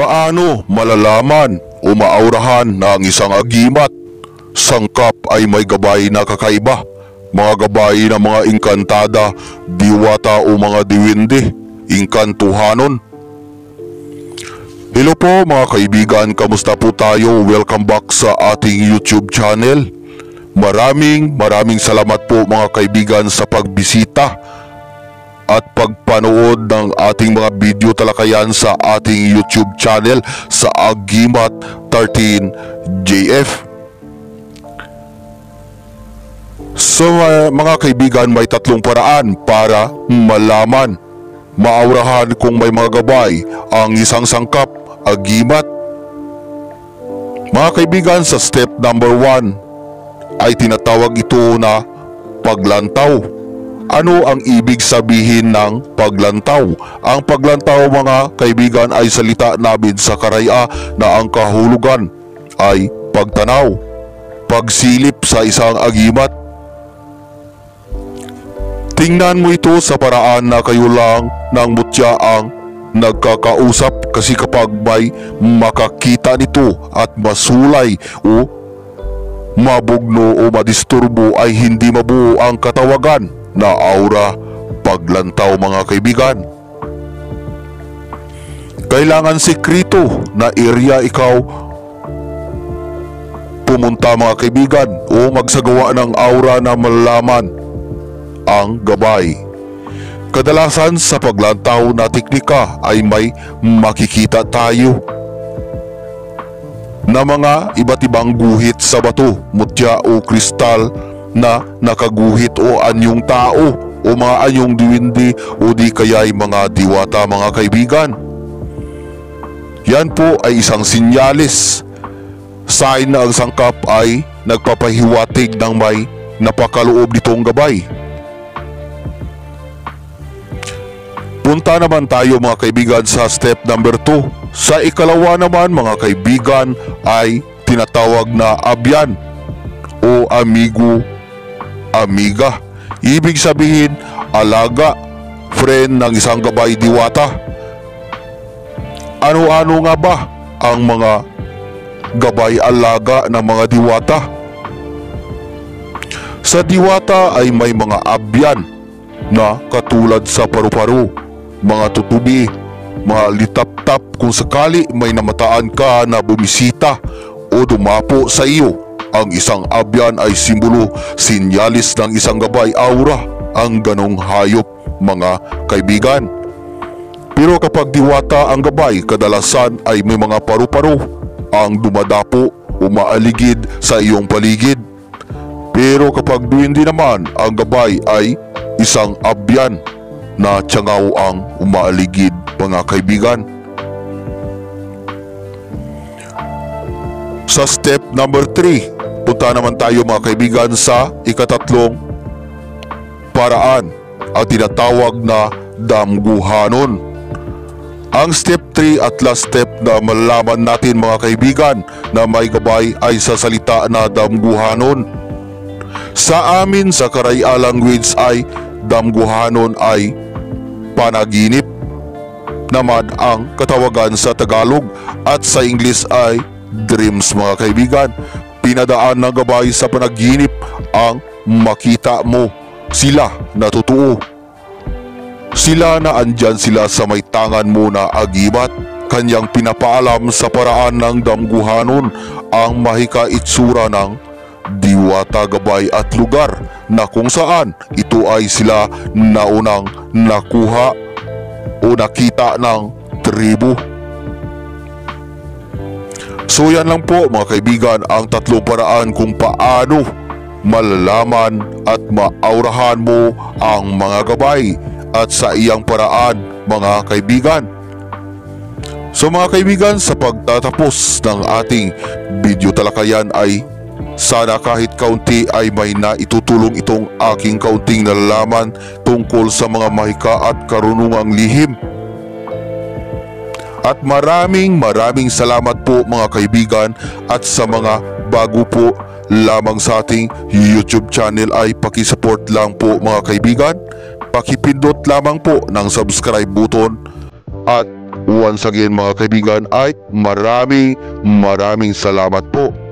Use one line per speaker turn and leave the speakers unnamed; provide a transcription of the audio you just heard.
Paano malalaman o maaurahan na ang isang agimat, sangkap ay may gabay na kakaiba? Mga gabay ng mga engkantada, diwata o mga diwindi, engkantuhanon. Hello po mga kaibigan, kamusta po tayo? Welcome back sa ating YouTube channel. Maraming salamat po mga kaibigan sa pagbisita at pagpanood ng ating mga video talakayan sa ating YouTube channel sa Agimat 13JF. So mga kaibigan, may tatlong paraan para malaman, maaurahan kung may mga gabay ang isang sangkap, agimat. Mga kaibigan, sa step number 1 ay tinatawag ito na paglantaw. Ano ang ibig sabihin ng paglantaw? Ang paglantaw mga kaibigan ay salita namin sa Karaya na ang kahulugan ay pagtanaw, pagsilip sa isang agimat. Tingnan mo ito sa paraan na kayo lang ng mutya ang nagkakausap, kasi kapag may makakita nito at masulay o mabugno o madisturbo ay hindi mabuo ang katawagan na aura, paglantaw mga kaibigan. Kailangan sekreto na area ikaw pumunta mga kaibigan o magsagawa ng aura na malalaman ang gabay. Kadalasan sa paglantaw na teknika ay may makikita tayo na mga iba't ibang guhit sa bato, mutya o kristal na nakaguhit o anyong tao o mga anyong diwindi o di kaya'y mga diwata mga kaibigan. Yan po ay isang sinyalis, sign na ang sangkap ay nagpapahiwatig ng may napakaloob nitong gabay. Punta naman tayo mga kaibigan sa step number 2. Sa ikalawa naman mga kaibigan ay tinatawag na abyan o amigo, amiga. Ibig sabihin alaga, friend ng isang gabay diwata. Ano-ano nga ba ang mga gabay alaga ng mga diwata? Sa diwata ay may mga abyan na katulad sa paru-paro, mga tutubi, mga litap-tap kung sakali may namataan ka na bumisita o dumapo sa iyo. Ang isang abyan ay simbolo, sinyalis ng isang gabay, aura, ang ganong hayop mga kaibigan. Pero kapag diwata ang gabay, kadalasan ay may mga paru-paro ang dumadapo o maaligid sa iyong paligid. Pero kapag duwindi naman, ang gabay ay isang abyan na tiyangaw ang umaaligid mga kaibigan. Sa step number 3, punta naman tayo mga kaibigan sa ikatatlong paraan, ang tinatawag na damguhanon. Ang step 3 at last step na malalaman natin mga kaibigan na may gabay ay sa salita na damguhanon. Sa amin sa Karaya language ay damguhanon ay panaginip naman ang katawagan sa Tagalog, at sa English ay dreams mga kaibigan. Pinadaan ng gabay sa panaginip ang makita mo sila na totoo. Sila na andyan sila sa may tangan mo na agimat. Kanyang pinapaalam sa paraan ng damguhanon ang mahika itsura ng diwata, gabay at lugar na kung saan ito ay sila naunang nakuha o nakita ng tribu. So yan lang po mga kaibigan ang tatlong paraan kung paano malalaman at maaurahan mo ang mga gabay at sa iyang paraan mga kaibigan. So mga kaibigan, sa pagtatapos ng ating video talakayan ay sana kahit kaunti ay may naitutulong itong aking kaunting nalalaman tungkol sa mga mahika at karunungang lihim. At maraming salamat po mga kaibigan, at sa mga bago po lamang sa ating YouTube channel ay pakisupport lang po mga kaibigan. Pakipindot lamang po ng subscribe button at Once again mga kaibigan ay maraming salamat po.